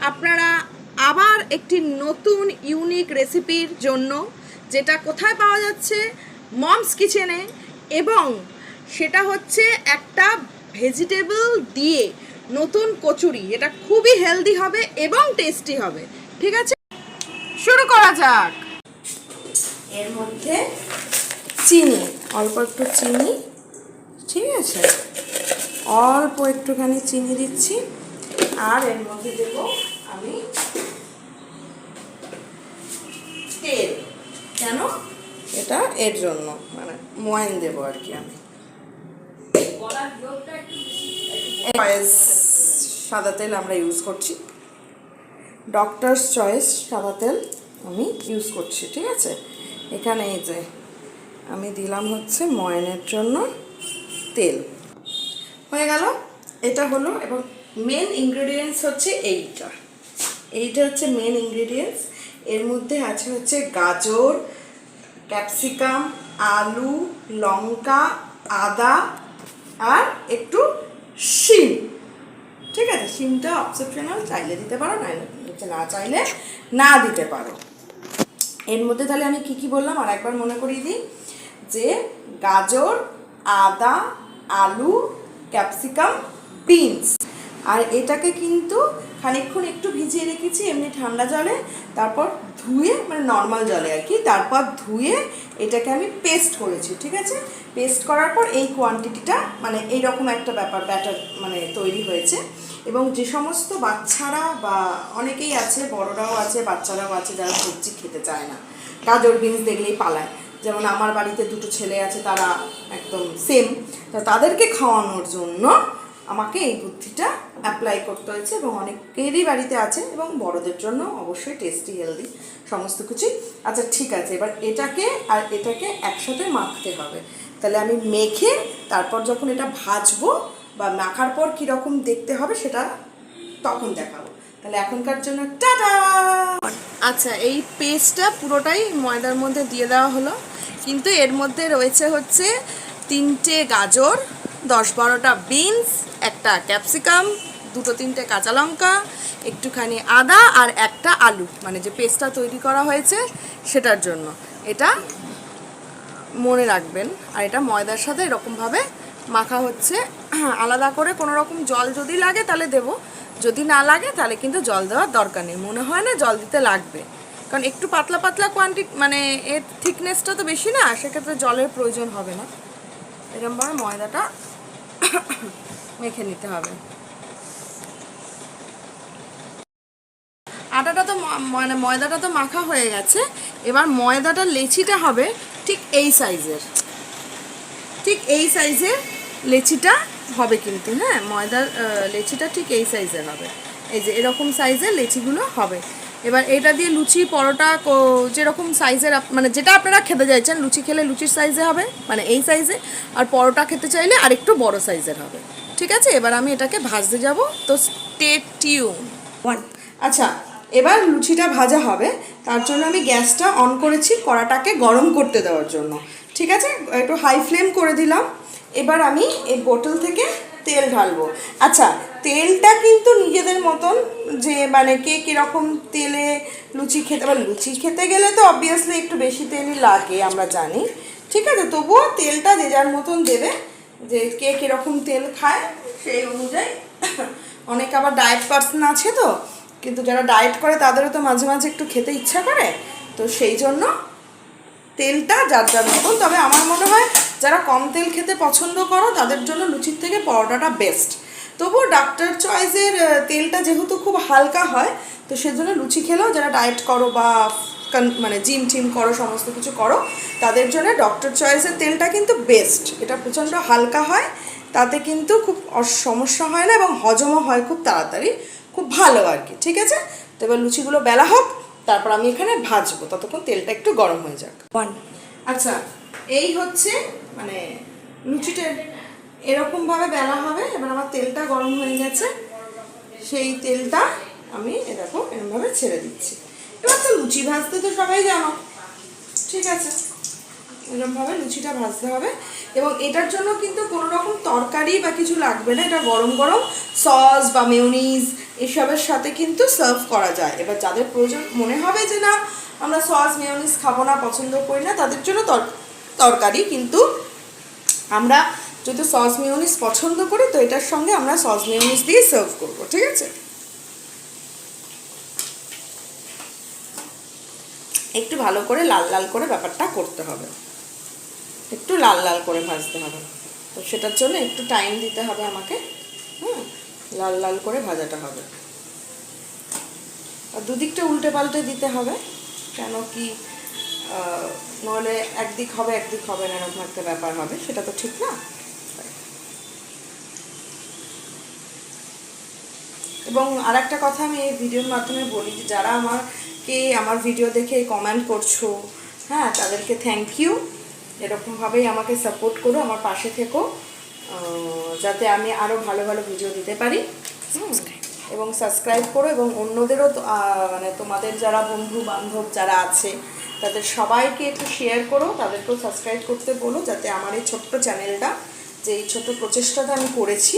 আপনারা আবার একটি নতুন ইউনিক রেসিপির জন্য, যেটা কোথায় পাওয়া যাচ্ছে? মমস কিচেনে। এবং সেটা হচ্ছে একটা ভেজিটেবল দিয়ে নতুন কচুরি। এটা খুবই হেলদি হবে এবং টেস্টি হবে। ঠিক আছে, শুরু করা যাক। এর মধ্যে চিনি, অল্প একটু চিনি, ঠিক আছে, অল্প একটুখানি চিনি দিচ্ছি। আর এর মধ্যে দেব আমি তেল। কেন? এটা এর জন্য, মানে ময়ান দেবো আর কি। আমি সাদা তেল আমরা ইউজ করছি, ডক্টরস চয়েস সাদা তেল আমি ইউজ করছি। ঠিক আছে, এখানে এই যে আমি দিলাম হচ্ছে ময়ানের জন্য তেল। হয়ে গেল, এটা হলো। এবং মেন ইনগ্রেডিয়েন্টস হচ্ছে এইটা হচ্ছে মেন ইনগ্রেডিয়েন্টস। এর মধ্যে আছে হচ্ছে গাজর, ক্যাপসিকাম, আলু, লঙ্কা, আদা আর একটু শিম। ঠিক আছে, শিমটা অপশনাল, চাইলে দিতে পারো, না চাইলে না দিতে পারো। এর মধ্যে তাহলে আমি কি কি বললাম আর একবার মনে করিয়ে দিই, যে গাজর, আদা, আলু, ক্যাপসিকাম, বিনস। আর এটাকে কিন্তু খানিকক্ষণ একটু ভিজিয়ে রেখেছি এমনি ঠান্ডা জলে, তারপর ধুয়ে, মানে নর্মাল জলে আর কি, তারপর ধুয়ে এটাকে আমি পেস্ট করেছি। ঠিক আছে, পেস্ট করার পর এই কোয়ান্টিটিটা, মানে এইরকম একটা ব্যাটার মানে তৈরি হয়েছে। এবং যে সমস্ত বাচ্চারা বা অনেকেই আছে, বড়রাও আছে, বাচ্চারাও আছে, যারা সবজি খেতে চায় না, গাজর বিনস দেখলেই পালায়, যেমন আমার বাড়িতে দুটো ছেলে আছে, তারা একদম সেম। তো তাদেরকে খাওয়ানোর জন্য আমাকে এই বুদ্ধিটা অ্যাপ্লাই করতে হয়েছে। এবং অনেকেরই বাড়িতে আছে, এবং বড়দের জন্য অবশ্যই টেস্টি হেলদি সমস্ত কিছু। আচ্ছা ঠিক আছে, এবার এটাকে আর এটাকে একসাথে মাখতে হবে। তাহলে আমি মেখে তারপর যখন এটা ভাজবো বা মাখার পর কীরকম দেখতে হবে সেটা তখন দেখাবো। তাহলে এখনকার জন্য টাটা। আচ্ছা, এই পেস্টটা পুরোটাই ময়দার মধ্যে দিয়ে দেওয়া হলো, কিন্তু এর মধ্যে রয়েছে হচ্ছে 3টে গাজর, 10-12টা বিনস, একটা ক্যাপসিকাম, 2-3টে কাঁচা লঙ্কা, একটুখানি আদা আর একটা আলু, মানে যে পেস্টটা তৈরি করা হয়েছে সেটার জন্য। এটা মনে রাখবেন। আর এটা ময়দার সাথে এরকমভাবে মাখা হচ্ছে। আলাদা করে কোনো রকম জল যদি লাগে তাহলে দেবো, যদি না লাগে তাহলে কিন্তু জল দেওয়ার দরকার নেই। মনে হয় না জল দিতে লাগবে, কারণ একটু পাতলা পাতলা কোয়ান্টিটি, মানে এর থিকনেসটা তো বেশি না, সেক্ষেত্রে জলের প্রয়োজন হবে না। এরকমভাবে ময়দাটা মেখে নিতে হবে। আটাটা তো মানে ময়দাটা তো মাখা হয়ে গেছে। এবার ময়দাটার লেচিটা হবে ঠিক এই সাইজের, ঠিক এই সাইজের লেচিটা হবে কিন্তু। হ্যাঁ, ময়দার লেচিটা ঠিক এই সাইজের হবে, এই যে এরকম সাইজের লেচিগুলো হবে। এবার এটা দিয়ে লুচি, পরোটা, যেরকম সাইজের, মানে যেটা আপনারা খেতে চাইছেন, লুচি খেলে লুচির সাইজে হবে, মানে এই সাইজে, আর পরোটা খেতে চাইলে আর একটু বড় সাইজের হবে। ঠিক আছে, এবার আমি এটাকে ভাজতে যাব, তো স্টে টিউন। আচ্ছা, এবার লুচিটা ভাজা হবে, তার জন্য আমি গ্যাসটা অন করেছি কড়াটাকে গরম করতে দেওয়ার জন্য। ঠিক আছে, একটু হাই ফ্লেম করে দিলাম। এবার আমি এই বোতল থেকে তেল ঢালবো। আচ্ছা, তেলটা কিন্তু নিজেদের মতন, যে মানে কে কীরকম তেলে লুচি খেতে, বা লুচি খেতে গেলে তো অবভিয়াসলি একটু বেশি তেলই লাগে, আমরা জানি। ঠিক আছে, তবুও তেলটা যে যার মতন দেবে, যে কে কীরকম তেল খায় সেই অনুযায়ী। অনেক আবার ডায়েট পার্সন আছে, তো কিন্তু যারা ডায়েট করে তাদেরও তো মাঝে মাঝে একটু খেতে ইচ্ছা করে, তো সেই জন্য তেলটা যার যার মতন। তবে আমার মনে হয় যারা কম তেল খেতে পছন্দ করো তাদের জন্য লুচির থেকে পরোটাটা বেস্ট। তবুও ডাক্তার চয়েসের তেলটা যেহেতু খুব হালকা হয়, তো সেজন্য লুচি খেলেও যারা ডায়েট করো বা মানে জিম টিম করো, সমস্ত কিছু করো, তাদের জন্য ডক্টর চয়েসের তেলটা কিন্তু বেস্ট। এটা প্রচণ্ড হালকা হয়, তাতে কিন্তু খুব সমস্যা হয় না, এবং হজমও হয় খুব তাড়াতাড়ি, খুব ভালো আর কি। ঠিক আছে, তো এবার লুচিগুলো বেলা হোক, তারপর আমি এখানে ভাজবো, ততক্ষণ তেলটা একটু গরম হয়ে যাক। আচ্ছা, এই হচ্ছে মানে লুচিটা এরকমভাবে বেলা হবে। এবার আমার তেলটা গরম হয়ে গেছে, সেই তেলটা আমি এরকম এরকমভাবে ছেড়ে দিচ্ছি। এবার তো লুচি ভাজতে তো সবাই জানো, ঠিক আছে, এরকমভাবে লুচিটা ভাজতে হবে। এবং এটার জন্য কিন্তু কোনো রকম তরকারি বা কিছু লাগবে না, এটা গরম গরম সস বা মেয়োনিজ এসবের সাথে কিন্তু সার্ভ করা যায়। এবার যাদের প্রয়োজন মনে হবে যে না আমরা সস মেয়োনিজ খাবো না, পছন্দ করি না, তাদের জন্য তরকারি, কিন্তু আমরা যদি সস মেয়োনিজ পছন্দ করি তো এটার সঙ্গে আমরা সস মেয়োনিজ দিয়ে সার্ভ করবো, ঠিক আছে। একটু ভালো করে লাল লাল করে ব্যাপারটা করতে হবে, একটু লাল লাল করে ভাজতে হবে, তো সেটার জন্য একটু টাইম দিতে হবে আমাকে। লাল লাল করে ভাজাটা হবে, আর দুদিকটা উল্টে পাল্টে দিতে হবে, কেন কি নাহলে একদিক হবে একদিক হবে না, এরকম একটা ব্যাপার হবে, সেটা তো ঠিক না। এবং আর একটা কথা আমি এই ভিডিওর মাধ্যমে বলি, যারা আমার ভিডিও দেখে কমেন্ট করছো, হ্যাঁ তাদেরকে থ্যাংক ইউ। এরকমভাবেই আমাকে সাপোর্ট করো, আমার পাশে থেকো, যাতে আমি আরও ভালো ভালো ভিডিও দিতে পারি। এবং সাবস্ক্রাইব করো, এবং অন্যদেরও মানে তোমাদের যারা বন্ধু বান্ধব যারা আছে তাদের সবাইকে একটু শেয়ার করো, তাদেরকেও সাবস্ক্রাইব করতে বলো, যাতে আমার এই ছোট্ট চ্যানেলটা, যে এই ছোট্ট প্রচেষ্টাটা আমি করেছি,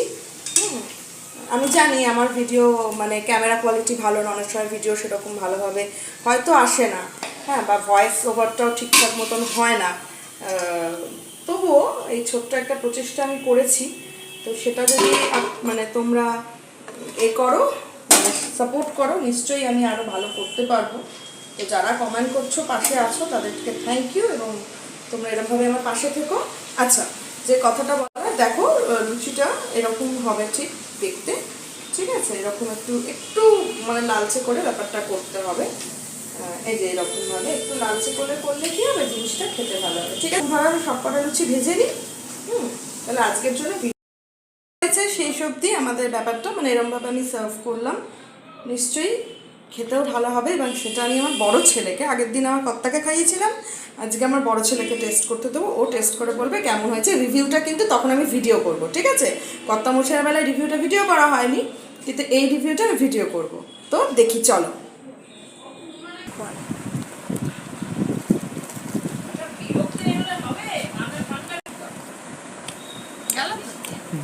আমি জানি আমার ভিডিও মানে ক্যামেরা কোয়ালিটি ভালো না, অনেক সময় ভিডিও সেরকম ভালোভাবে হয়তো আসে না, হ্যাঁ, বা ভয়েস ওভারটাও ঠিকঠাক মতন হয় না, তবুও এই ছোট্ট একটা প্রচেষ্টা আমি করেছি, তো সেটা যদি মানে তোমরা করো, মানে সাপোর্ট করো, নিশ্চয়ই আমি আরও ভালো করতে পারবো। তো যারা কমেন্ট করছো, পাশে আছো, তাদেরকে থ্যাংক ইউ, এবং তোমরা এরকমভাবে আমার পাশে থেকো। আচ্ছা, যে কথাটা বলা, দেখো লুচিটা এরকম হবে ঠিক দেখতে, ঠিক আছে, এরকম একটু একটু মানে লালচে করে ব্যাপারটা করতে হবে, এই যে এরকমভাবে একটু লালচে করে করলে কি হবে, জিনিসটা খেতে ভালো হবে, ঠিক আছে। ভালো আমি সবকটা লুচি ভেজে নিই। তাহলে আজকের জন্য সেই সবজি আমাদের ব্যাপারটা মানে এরকমভাবে আমি সার্ভ করলাম, নিশ্চয়ই খেতেও ভালো হবে, এবং সেটা আমি আমার বড় ছেলেকে, আগের দিন আমার কর্তাকে খাইয়েছিলাম, আজকে আমার বড় ছেলেকে টেস্ট করতে দেবো, ও টেস্ট করে বলবে কেমন হয়েছে। রিভিউটা কিন্তু তখন আমি ভিডিও করব, ঠিক আছে। কর্তা মশাইয়ের বেলায় রিভিউটা ভিডিও করা হয়নি, কিন্তু এই রিভিউটা আমি ভিডিও করব, তো দেখি চলো।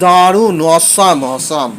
দারুণ, অসাম অসাম।